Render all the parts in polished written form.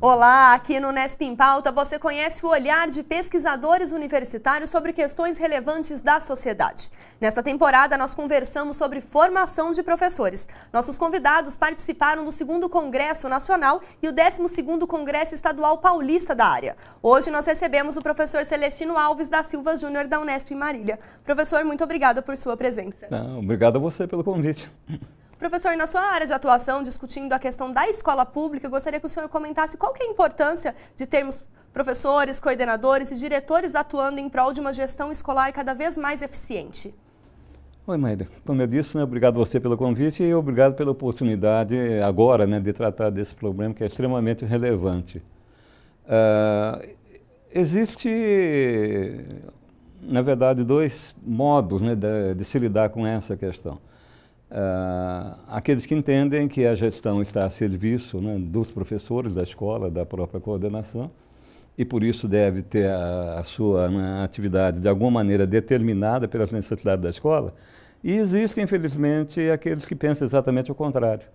Olá, aqui no Unesp em Pauta você conhece o olhar de pesquisadores universitários sobre questões relevantes da sociedade. Nesta temporada nós conversamos sobre formação de professores. Nossos convidados participaram do 2º Congresso Nacional e o 12º Congresso Estadual Paulista da área. Hoje nós recebemos o professor Celestino Alves da Silva Júnior da Unesp em Marília. Professor, muito obrigada por sua presença. Obrigado a você pelo convite. Professor, na sua área de atuação, discutindo a questão da escola pública, eu gostaria que o senhor comentasse qual que é a importância de termos professores, coordenadores e diretores atuando em prol de uma gestão escolar cada vez mais eficiente. Oi, Maíra. Como eu disse, obrigado a você pelo convite e obrigado pela oportunidade agora de tratar desse problema que é extremamente relevante. Existe, na verdade, dois modos de se lidar com essa questão. Aqueles que entendem que a gestão está a serviço dos professores da escola, da própria coordenação, e por isso deve ter a sua atividade de alguma maneira determinada pelas necessidades da escola. E existem, infelizmente, aqueles que pensam exatamente o contrário,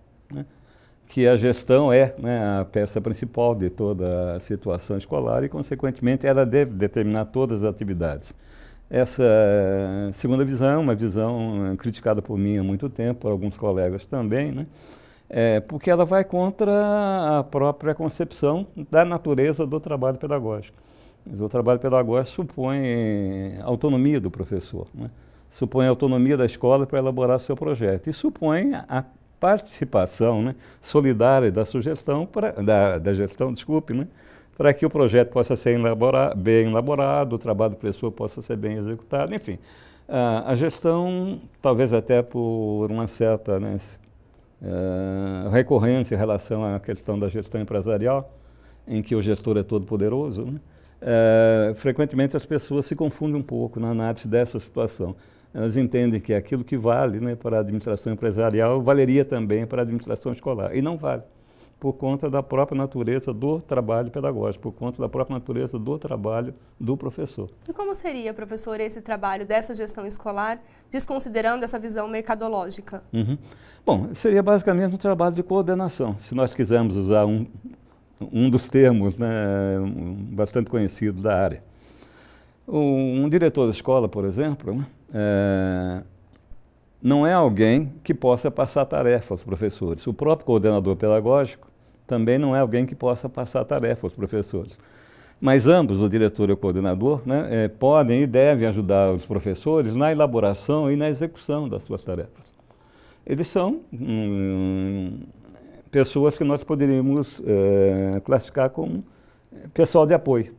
que a gestão é a peça principal de toda a situação escolar e, consequentemente, ela deve determinar todas as atividades. Essa segunda visão é uma visão criticada por mim há muito tempo, por alguns colegas também, porque ela vai contra a própria concepção da natureza do trabalho pedagógico. O trabalho pedagógico supõe autonomia do professor, supõe autonomia da escola para elaborar seu projeto e supõe a participação solidária da sugestão, da gestão, para que o projeto possa ser bem elaborado, o trabalho do professor possa ser bem executado, enfim. A gestão, talvez até por uma certa recorrência em relação à questão da gestão empresarial, em que o gestor é todo poderoso, frequentemente as pessoas se confundem um pouco na análise dessa situação. Elas entendem que aquilo que vale para a administração empresarial valeria também para a administração escolar, e não vale, por conta da própria natureza do trabalho pedagógico, por conta da própria natureza do trabalho do professor. E como seria, professor, esse trabalho dessa gestão escolar, desconsiderando essa visão mercadológica? Bom, seria basicamente um trabalho de coordenação, se nós quisermos usar um dos termos bastante conhecidos da área. Um diretor da escola, por exemplo, não é alguém que possa passar tarefa aos professores. O próprio coordenador pedagógico também não é alguém que possa passar tarefa aos professores. Mas ambos, o diretor e o coordenador, podem e devem ajudar os professores na elaboração e na execução das suas tarefas. Eles são pessoas que nós poderíamos classificar como pessoal de apoio.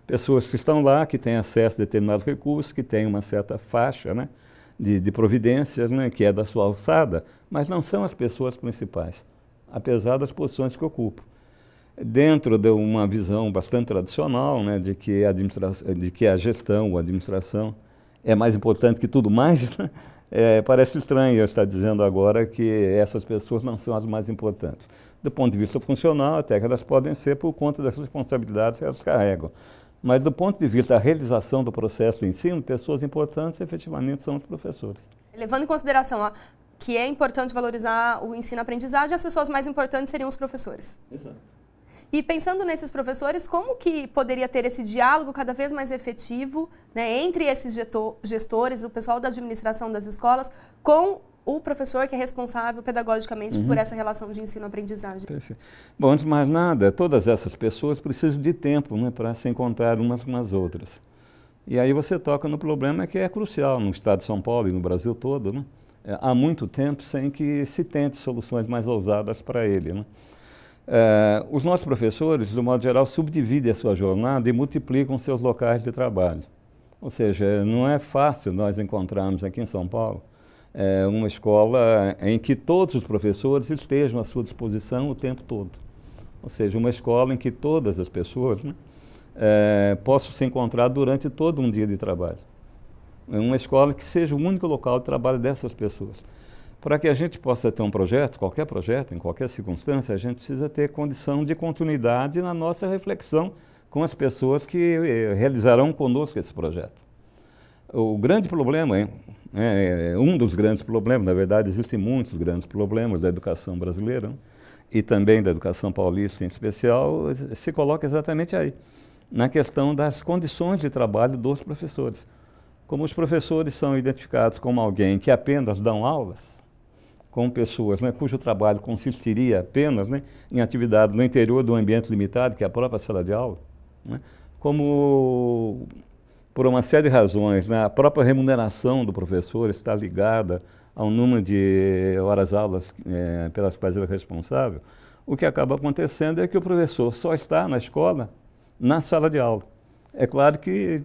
Pessoas que estão lá, que têm acesso a determinados recursos, que têm uma certa faixa de providências, que é da sua alçada, mas não são as pessoas principais, apesar das posições que ocupam. Dentro de uma visão bastante tradicional, de que a gestão ou a administração é mais importante que tudo mais, parece estranho eu estar dizendo agora que essas pessoas não são as mais importantes. Do ponto de vista funcional, até que elas podem ser por conta das responsabilidades que elas carregam. Mas do ponto de vista da realização do processo de ensino, pessoas importantes efetivamente são os professores. Levando em consideração que é importante valorizar o ensino-aprendizagem, as pessoas mais importantes seriam os professores. Exato. E pensando nesses professores, como que poderia ter esse diálogo cada vez mais efetivo entre esses gestores, o pessoal da administração das escolas, com o professor que é responsável pedagogicamente por essa relação de ensino-aprendizagem? Perfeito. Bom, antes de mais nada, todas essas pessoas precisam de tempo para se encontrar umas com as outras. E aí você toca no problema que é crucial no estado de São Paulo e no Brasil todo, há muito tempo sem que se tente soluções mais ousadas para ele. Os nossos professores, de modo geral, subdividem a sua jornada e multiplicam seus locais de trabalho. Ou seja, não é fácil nós encontrarmos aqui em São Paulo uma escola em que todos os professores estejam à sua disposição o tempo todo. Ou seja, uma escola em que todas as pessoas possam se encontrar durante todo um dia de trabalho. Uma escola que seja o único local de trabalho dessas pessoas. Para que a gente possa ter um projeto, em qualquer circunstância, a gente precisa ter condição de continuidade na nossa reflexão com as pessoas que realizarão conosco esse projeto. O grande problema, um dos grandes problemas, na verdade existem muitos grandes problemas da educação brasileira, e também da educação paulista em especial, se coloca exatamente aí, na questão das condições de trabalho dos professores. Como os professores são identificados como alguém que apenas dão aulas, como pessoas, né, cujo trabalho consistiria apenas, né, em atividade no interior do ambiente limitado, que é a própria sala de aula, né, como por uma série de razões, né, a própria remuneração do professor está ligada ao número de horas-aulas pelas quais ele é responsável, o que acaba acontecendo é que o professor só está na escola, na sala de aula. É claro que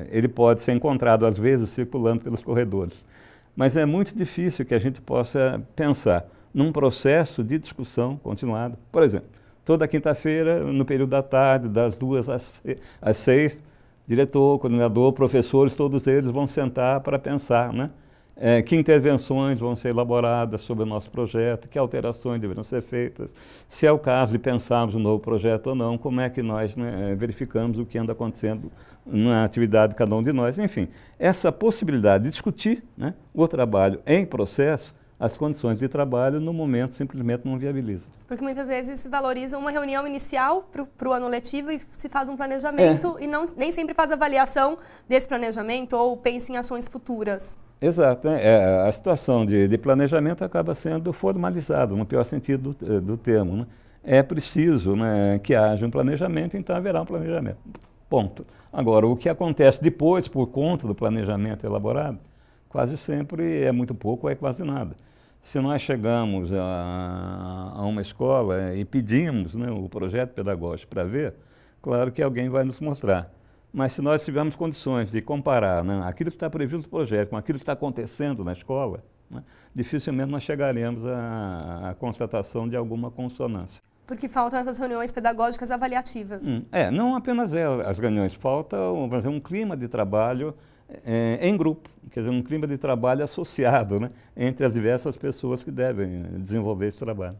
ele pode ser encontrado, às vezes, circulando pelos corredores, mas é muito difícil que a gente possa pensar num processo de discussão continuada. Por exemplo, toda quinta-feira, no período da tarde, das 2 às 6, diretor, coordenador, professores, todos eles vão sentar para pensar, né? Que intervenções vão ser elaboradas sobre o nosso projeto, que alterações deverão ser feitas, se é o caso de pensarmos um novo projeto ou não, como é que nós, né, verificamos o que anda acontecendo na atividade de cada um de nós. Enfim, essa possibilidade de discutir, né, o trabalho em processo, as condições de trabalho, no momento, simplesmente não viabiliza. Porque muitas vezes se valoriza uma reunião inicial para o ano letivo e se faz um planejamento e nem sempre faz avaliação desse planejamento ou pensa em ações futuras. Exato. A situação de planejamento acaba sendo formalizada, no pior sentido do termo, né? É preciso, né, que haja um planejamento, então haverá um planejamento. Ponto. Agora, o que acontece depois, por conta do planejamento elaborado, quase sempre é muito pouco ou é quase nada. Se nós chegamos a uma escola e pedimos, né, o projeto pedagógico para ver, claro que alguém vai nos mostrar. Mas se nós tivermos condições de comparar, né, aquilo que está previsto no projeto com aquilo que está acontecendo na escola, né, dificilmente nós chegaremos à constatação de alguma consonância. Porque faltam essas reuniões pedagógicas avaliativas. Não apenas as reuniões, falta um clima de trabalho em grupo, quer dizer, um clima de trabalho associado, né, entre as diversas pessoas que devem desenvolver esse trabalho.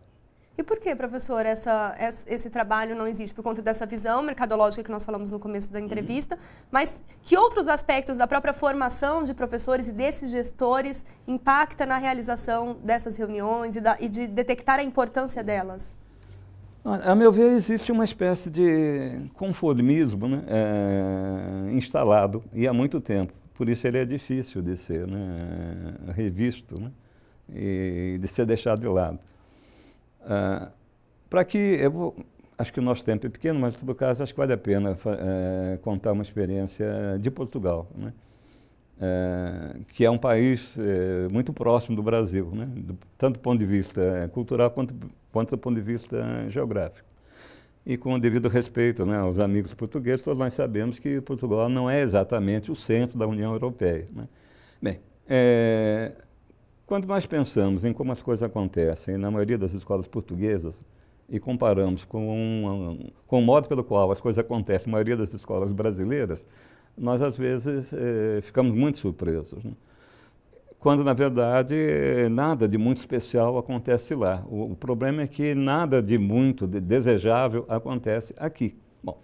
E por que, professor, esse trabalho não existe? Por conta dessa visão mercadológica que nós falamos no começo da entrevista, mas que outros aspectos da própria formação de professores e desses gestores impacta na realização dessas reuniões e de detectar a importância delas? A meu ver, existe uma espécie de conformismo, né, instalado e há muito tempo. Por isso ele é difícil de ser, né, revisto, né, e de ser deixado de lado. Para que, acho que o nosso tempo é pequeno, mas em todo caso acho que vale a pena contar uma experiência de Portugal, né, que é um país muito próximo do Brasil, né, tanto do ponto de vista cultural quanto do ponto de vista geográfico. E com o devido respeito, né, aos amigos portugueses, todos nós sabemos que Portugal não é exatamente o centro da União Europeia, né. Bem, quando nós pensamos em como as coisas acontecem na maioria das escolas portuguesas e comparamos com o modo pelo qual as coisas acontecem na maioria das escolas brasileiras, nós às vezes ficamos muito surpresos, né? Quando na verdade nada de muito especial acontece lá. O problema é que nada de muito desejável acontece aqui. Bom,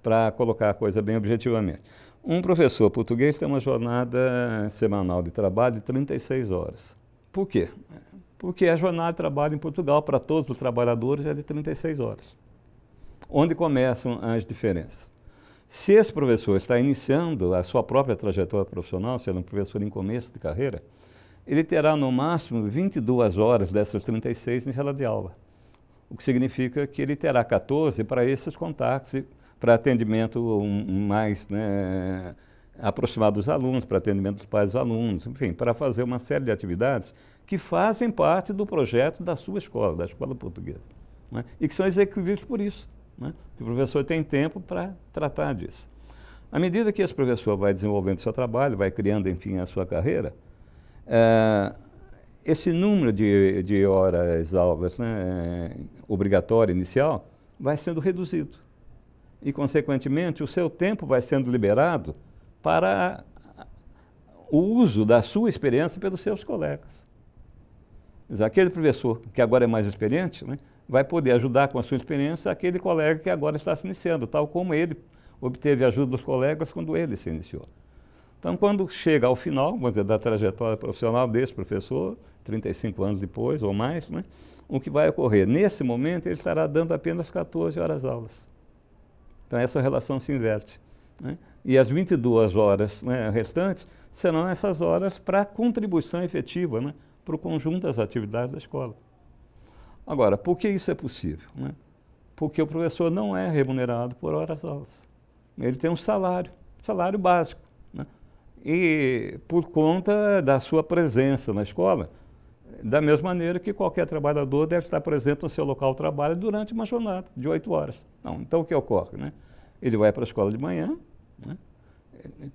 para colocar a coisa bem objetivamente. Um professor português tem uma jornada semanal de trabalho de 36 horas. Por quê? Porque a jornada de trabalho em Portugal, para todos os trabalhadores, é de 36 horas. Onde começam as diferenças? Se esse professor está iniciando a sua própria trajetória profissional, sendo um professor em começo de carreira, ele terá no máximo 22 horas dessas 36 em sala de aula. O que significa que ele terá 14 para esses contatos, para atendimento mais, né, aproximado dos alunos, para atendimento dos pais dos alunos, enfim, para fazer uma série de atividades que fazem parte do projeto da sua escola, da escola portuguesa, né, e que são execuíveis por isso, né, que o professor tem tempo para tratar disso. À medida que esse professor vai desenvolvendo seu trabalho, vai criando, enfim, a sua carreira, esse número de horas aulas, né, obrigatório inicial vai sendo reduzido e, consequentemente, o seu tempo vai sendo liberado para o uso da sua experiência pelos seus colegas. Aquele professor que agora é mais experiente, né, vai poder ajudar com a sua experiência aquele colega que agora está se iniciando, tal como ele obteve a ajuda dos colegas quando ele se iniciou. Então, quando chega ao final, vamos dizer, da trajetória profissional desse professor, 35 anos depois ou mais, né, o que vai ocorrer? Nesse momento, ele estará dando apenas 14 horas aulas. Então, essa relação se inverte, né? E as 22 horas, né, restantes serão essas horas para contribuição efetiva, né, para o conjunto das atividades da escola. Agora, por que isso é possível, né? Porque o professor não é remunerado por horas-aulas. Ele tem um salário básico, né? E por conta da sua presença na escola, da mesma maneira que qualquer trabalhador deve estar presente no seu local de trabalho durante uma jornada de 8 horas. Então, o que ocorre, né? Ele vai para a escola de manhã, né?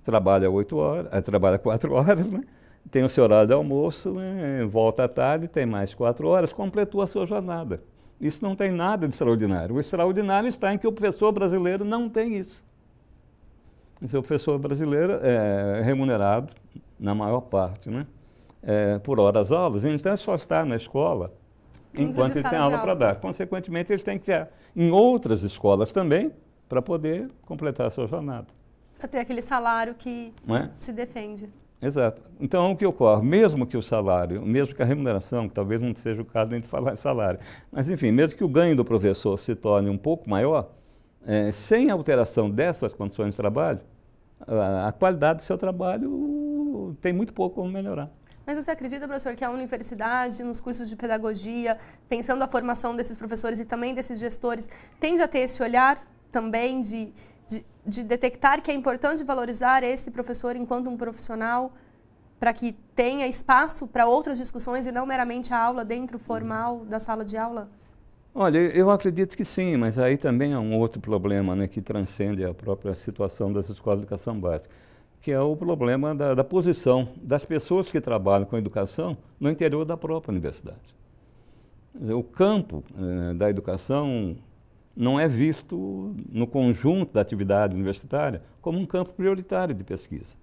Trabalha 8 horas, trabalha 4 horas, né? Tem o seu horário de almoço, né? Volta à tarde, tem mais 4 horas, completou a sua jornada. Isso não tem nada de extraordinário. O extraordinário está em que o professor brasileiro não tem isso. O professor brasileiro é remunerado, na maior parte, né? Por horas-aulas, então só está na escola enquanto ele tem aula para dar. Consequentemente, ele tem que ter em outras escolas também para poder completar a sua jornada. Para ter aquele salário que se defende. Exato. Então, o que ocorre? Mesmo que o salário, mesmo que a remuneração, que talvez não seja o caso de a gente falar em salário, mas enfim, mesmo que o ganho do professor se torne um pouco maior, sem alteração dessas condições de trabalho, a qualidade do seu trabalho tem muito pouco como melhorar. Mas você acredita, professor, que a universidade, nos cursos de pedagogia, pensando a formação desses professores e também desses gestores, tende a ter esse olhar também de detectar que é importante valorizar esse professor enquanto um profissional para que tenha espaço para outras discussões e não meramente a aula dentro formal da sala de aula? Olha, eu acredito que sim, mas aí também há um outro problema, né, que transcende a própria situação das escolas de educação básica, que é o problema da posição das pessoas que trabalham com educação no interior da própria universidade. Quer dizer, o campo da educação não é visto no conjunto da atividade universitária como um campo prioritário de pesquisa.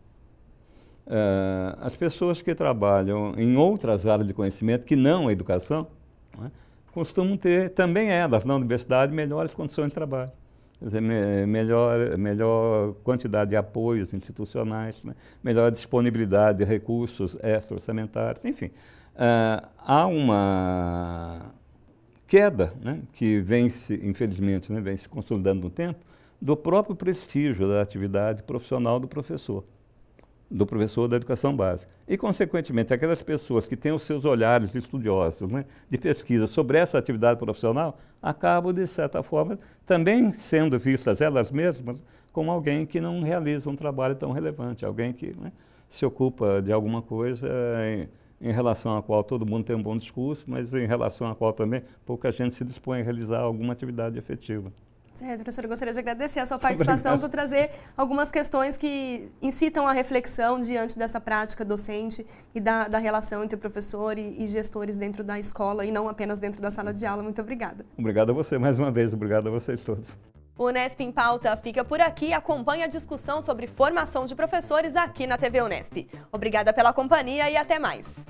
As pessoas que trabalham em outras áreas de conhecimento que não a educação, né, costumam ter, também elas, na universidade, melhores condições de trabalho. Quer dizer, melhor quantidade de apoios institucionais, né, melhor disponibilidade de recursos extra-orçamentários, enfim. Há uma queda, né, que vem se, infelizmente, né, vem se consolidando no tempo, do próprio prestígio da atividade profissional do professor da educação básica. E, consequentemente, aquelas pessoas que têm os seus olhares estudiosos, né, de pesquisa sobre essa atividade profissional, acabam, de certa forma, também sendo vistas elas mesmas como alguém que não realiza um trabalho tão relevante, alguém que, né, se ocupa de alguma coisa em relação à qual todo mundo tem um bom discurso, mas em relação à qual também pouca gente se dispõe a realizar alguma atividade efetiva. Certo, professor, eu gostaria de agradecer a sua participação por trazer algumas questões que incitam a reflexão diante dessa prática docente e da relação entre professor e gestores dentro da escola e não apenas dentro da sala de aula. Muito obrigada. Obrigado a você mais uma vez, obrigado a vocês todos. O Unesp em Pauta fica por aqui. Acompanhe a discussão sobre formação de professores aqui na TV Unesp. Obrigada pela companhia e até mais.